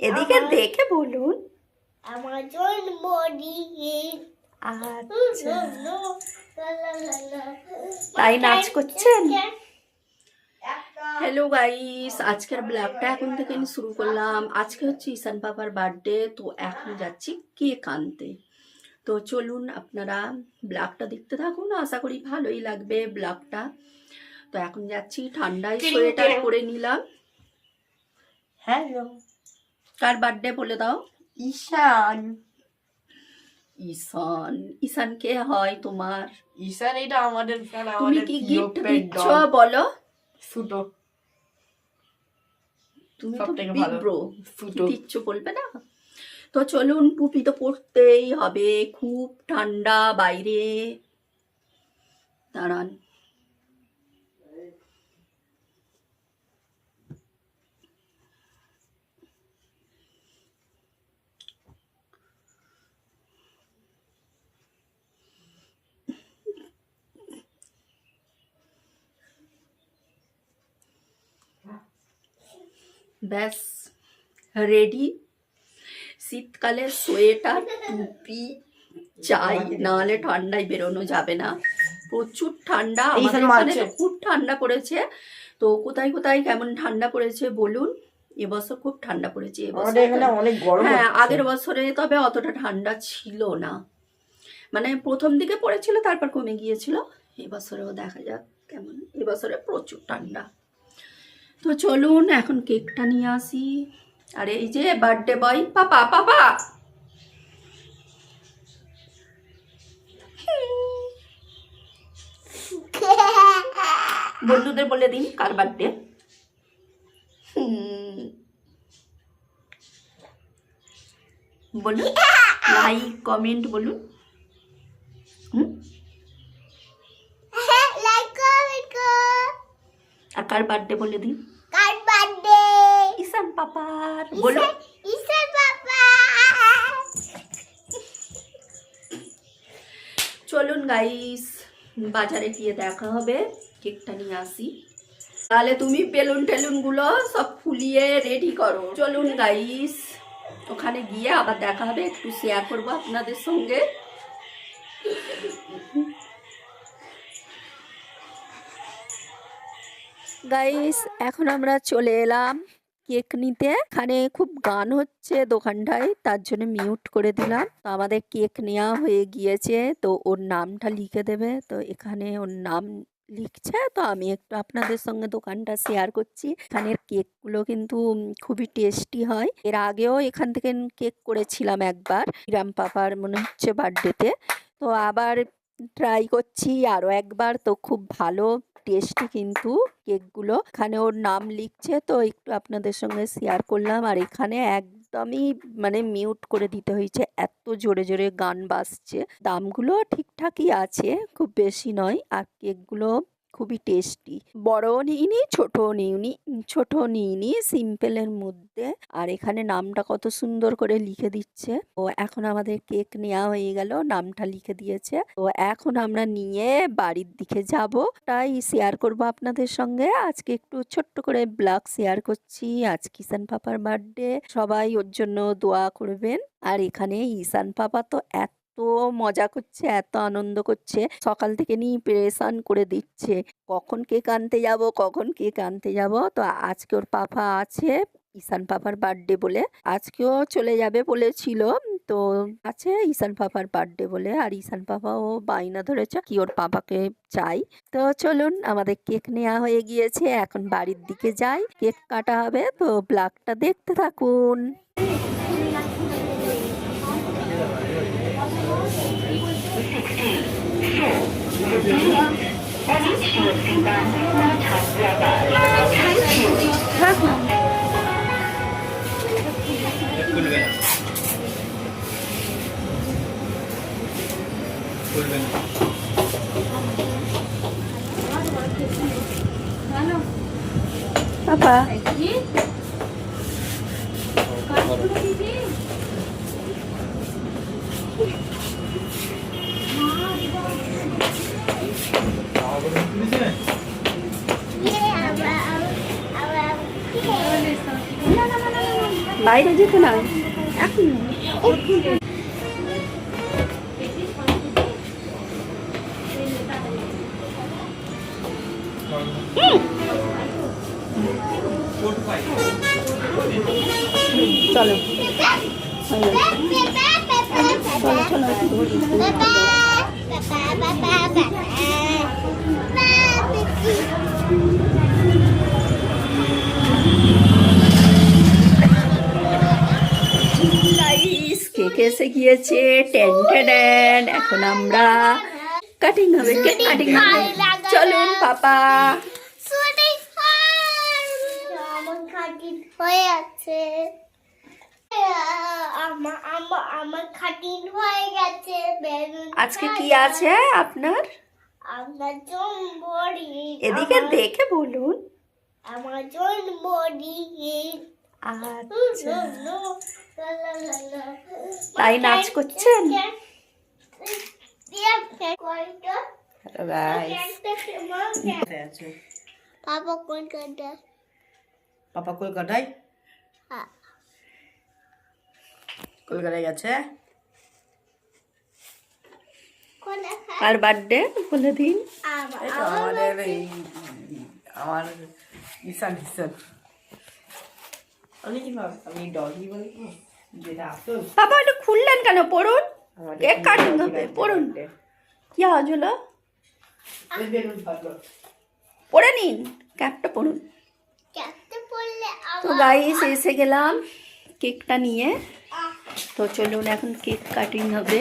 এদিকে দেখে বলুন। আচ্ছা, তাই নাচ করছেন? হ্যালো গাইস, আজকের ব্লগটা এখন থেকে শুরু করলাম। আজকে হচ্ছে ঈশান পাপার বার্থডে, তো এখন যাচ্ছি কেক আনতে। তো চলুন আপনারা ব্লগটা দেখতে থাকুন, আশা করি ভালোই লাগবে ব্লগটা। তো এখন যাচ্ছি, ঠান্ডায় সোয়েটার পরে নিলাম। হ্যালো, কার বার্থডে বলে দাও? ঈশান। ঈশান, ঈশান কে হয় তোমার? ঈশান এটা আমাদের ফ্যান। তুমি কি গিফট দিচ্ছ বলো? সুটো। তুমি তো বিগ ব্রো, কি দিচ্ছ বলবে না? তো চলুন, টুপি তো পরতেই হবে, খুব ঠান্ডা বাইরে। দাঁড়ান, ব্যাস রেডি। শীতকালে সোয়েটার টুপি চাই, নাহলে ঠান্ডায় বেরোনো যাবে না। প্রচুর ঠান্ডা, আমাদের এখানে তো খুব ঠান্ডা পড়েছে। তো কোথায় কোথায় কেমন ঠান্ডা পড়েছে বলুন? এবছর খুব ঠান্ডা পড়েছে এবছর। হ্যাঁ, আগের বছরে তবে অতটা ঠান্ডা ছিল না, মানে প্রথম দিকে পড়েছিল, তারপর কমে গিয়েছিল। এবছরেও দেখা যাক কেমন, এবছরে প্রচুর ঠান্ডা। তো চলুন এখন কেকটা নিয়ে আসি। আর এই যে বার্থডে বয়, পাপা পাপা বন্ধুদের বলে দিন কার বার্থডে। বলুন, লাইক কমেন্ট বলুন। আর কার বার্থডে বলে দিন। ঈশান পাপার। বলো ঈশান পাপা। চলুন গাইস, বাজারে গিয়ে দেখা হবে, কেকটা নিয়ে আসি। তাহলে তুমি বেলুন টেলুন গুলো সব ফুলিয়ে রেডি করো। চলুন গাইস, ওখানে গিয়ে আবার দেখা হবে, একটু শেয়ার করবো আপনাদের সঙ্গে। গাইস, এখন আমরা চলে এলাম কেক নিতে। এখানে খুব গান হচ্ছে দোকানটায়, তার জন্য মিউট করে দিলাম। তো আমাদের কেক নেওয়া হয়ে গিয়েছে, তো ওর নামটা লিখে দেবে। তো এখানে ওর নাম লিখছে, তো আমি একটু আপনাদের সঙ্গে দোকানটা শেয়ার করছি। এখানের কেকগুলো কিন্তু খুবই টেস্টি হয়। এর আগেও এখান থেকে কেক করেছিলাম একবার, রাম পাপার মনে হচ্ছে বার্থডেতে। তো আবার ট্রাই করছি আরও একবার। তো খুব ভালো টেস্টি কিন্তু কেকগুলো। এখানে ওর নাম লিখছে, তো একটু আপনাদের সঙ্গে শেয়ার করলাম। আর এখানে একদমই মানে মিউট করে দিতে হয়েছে, এত জোরে জোরে গান বাজছে। দামগুলো ঠিকঠাকই আছে, খুব বেশি নয়। আর কেকগুলো খুবই টেস্টি। বড়ও নিইনি, ছোটও নিইনি, ছোটও নিইনি, সিম্পলের মধ্যে। আর এখানে নামটা কত সুন্দর করে লিখে দিচ্ছে। তো এখন আমাদের কেক নেওয়া হয়ে গেল, নামটা লিখে দিয়েছে। তো এখন আমরা নিয়ে বাড়ির দিকে যাব, তাই শেয়ার করব আপনাদের সঙ্গে। আজকে একটু ছোট্ট করে ব্লগ শেয়ার করছি। আজ ঈশান পাপার বার্থডে, সবাই ওর জন্য দোয়া করবেন। আর এখানে ঈশান পাপা তো এত মজা করছে, এত আনন্দ করছে, সকাল থেকে নিয়ে পেরেশান করে দিচ্ছে, কখন কেক আনতে যাব, কখন কেক আনতে যাব। তো আজকে ওর পাপা আছে, ঈশান পাপার বার্থডে বলে আজকেও চলে যাবে বলেছিল। তো আছে ঈশান পাপার বার্থডে বলে, আর ঈশান পাপাও বায়না ধরেছে কি ওর পাপাকে চাই। তো চলুন, আমাদের কেক নেওয়া হয়ে গিয়েছে, এখন বাড়ির দিকে যাই, কেক কাটা হবে। তো ব্লগটা দেখতে থাকুন। পাপা না, না, না, না, না, না, বাইরে যেতে না এখন চলো চলো চলো গাইস কেক এসে গিয়েছে টেন টেন এখন আমরা কাটিং হবে কেক কাটিং হবে চলুন পাপা হয়ে আছে আমার খাটিন হয়ে গেছে আজকে কি আছে আপনার আমার জন্মদিন এদিকে দেখে বলুন আমার জন্মদিন আচ্ছা তাই নাচ করছেন পাপা কলকাতা পাপা কলকাতায় হ্যাঁ কলকাতায় গেছে আর বার্থডে বলে দিন এটা আমাদের এই আমার ঈশান আমি কি ভাব আমি ডগি বলি যেটা আসল পাপা এটা খুললেন কেন পড়ুন কেক কাটিং হবে পড়ুন কি আওয়াজ হলো বেলুন ফাটলো পড়ে নিন ক্যাপটা পড়ুন ক্যাপটা পড়লে তো গাইস এসে গেলাম কেকটা নিয়ে তো চলুন এখন কেক কাটিং হবে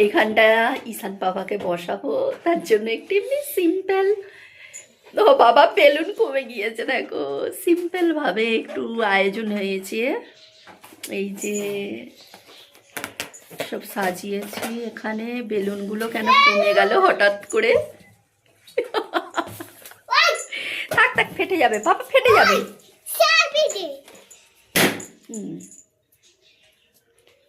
এইখানটা ঈশান বাবাকে বসাবো তার জন্য একটু এমনি সিম্পল তো বাবা বেলুন কমে গিয়েছে দেখো সিম্পল ভাবে একটু আয়োজন হয়েছে এই যে সব সাজিয়েছি এখানে বেলুনগুলো কেন কমে গেল হঠাৎ করে থাক থাক ফেটে যাবে বাবা ফেটে যাবে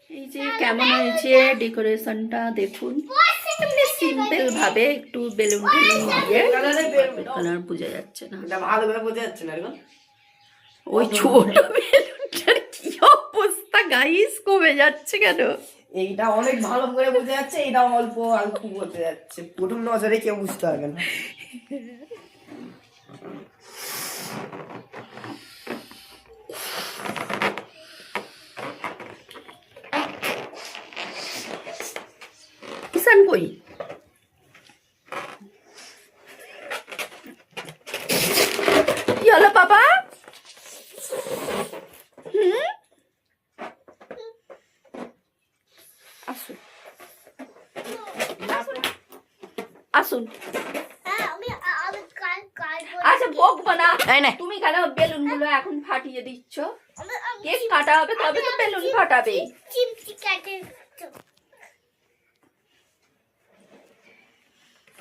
এই যে কেমন হয়েছে ডেকোরেশনটা দেখুন এমনি সিম্পল ভাবে একটু বেলুন টেলুন দিয়ে কালার বোঝা যাচ্ছে না এটা ভালোভাবে বোঝা যাচ্ছে না এখন ওই ছোট বেলুনটার কি অবস্থা গাইস কমে যাচ্ছে কেন এইটা অনেক ভালো করে বোঝা যাচ্ছে এটা অল্প অল্প বোঝা যাচ্ছে প্রথম নজরে কেউ বুঝতে পারবে না কিষান কই কি হলো বাবা আসুন আসুন আচ্ছা বকবো না তুমি কেন বেলুন গুলো এখন ফাটিয়ে দিচ্ছ কেক কাটা হবে তবে তো বেলুন ফাটাবে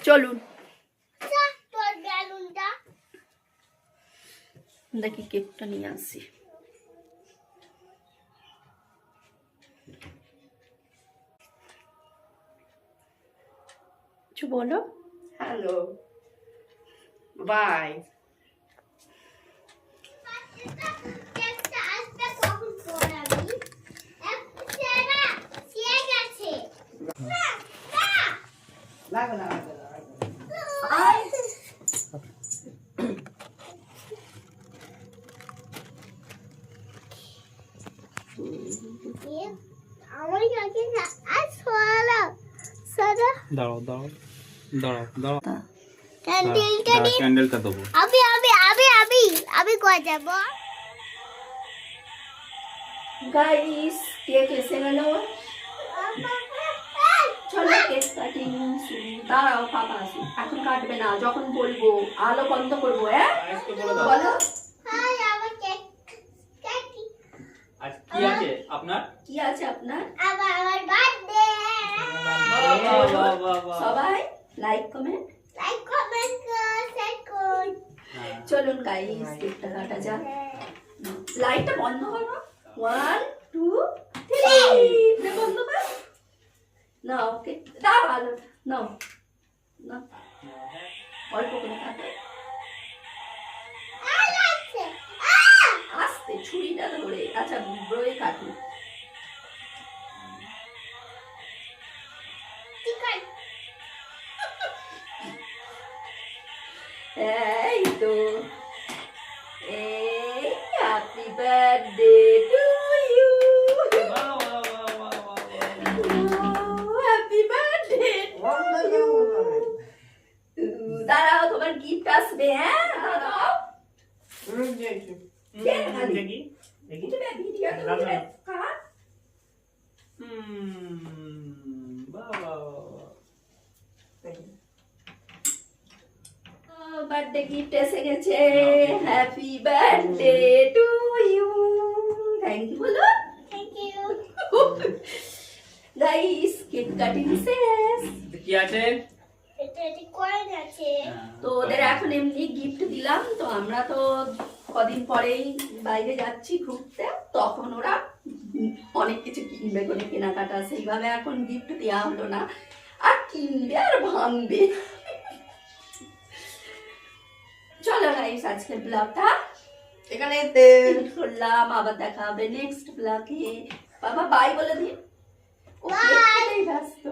চলুন দেখি কেকটা নিয়ে আসি কিছু বলো হ্যালো বাই লাগবে না দাঁড়াও দাঁড়াও দাঁড়াও দাঁড়াও ক্যান্ডেলটা ক্যান্ডেলটা দেবো আমি কই যাব গাইস কেক এসে গেল চলো কেক কাটিং দাঁড়াও পাপা আসুন এখন কাটবে না যখন বলবো আলো বন্ধ করবো হ্যাঁ বলো হাই আমার কেক কাটি আজ কি আছে আপনার কি আছে আপনার আমার বার্থডে সবাই like comment like comment share করুন চলুন গাইস কেকটা কাটা যাক লাইটটা বন্ধ করো 1 2 3 বন্ধ কর না ওকে দাও আলো নাও না অল্প করে কাটো আলাচ্ছে আস্তে করে, আচ্ছা ব্রোই কাটু। চিকেন এই তো, এই হ্যাপি বার্থডে টু ইউ, বাহ, বাহ, বাহ, বাহ, বাহ, বাহ। Happy birthday. দাঁড়াও, তোমার গিফট আসবে। হ্যাঁ দাঁড়াও, দেখি, দেখি। ভিডিও তো দাঁড়াও। কাট। বাহ, বাহ, বাহ, বাহ। বার্থডে গিফট এসে গেছে। Happy birthday to you. Thank you বলো। Thank you guys, cake cutting শেষ। কি আছে? এটা কয়েন আছে তো ওদের এখন এমনি গিফট দিলাম। তো আমরা তো কদিন পরেই বাইরে যাচ্ছি ঘুরতে, তখন ওরা অনেক কিছু কিনবে, করে কেনাকাটা, সেইভাবে এখন গিফট দেওয়া হলো না। আর কিনবে আর ভাঙবে। চলো গাইস, আজকের ব্লগটা এখানে করলাম, আবার দেখা হবে নেক্সট ব্লগে। বাবা বাই বলে দিন। ও Bye. কেক খেতেই ব্যস্ত।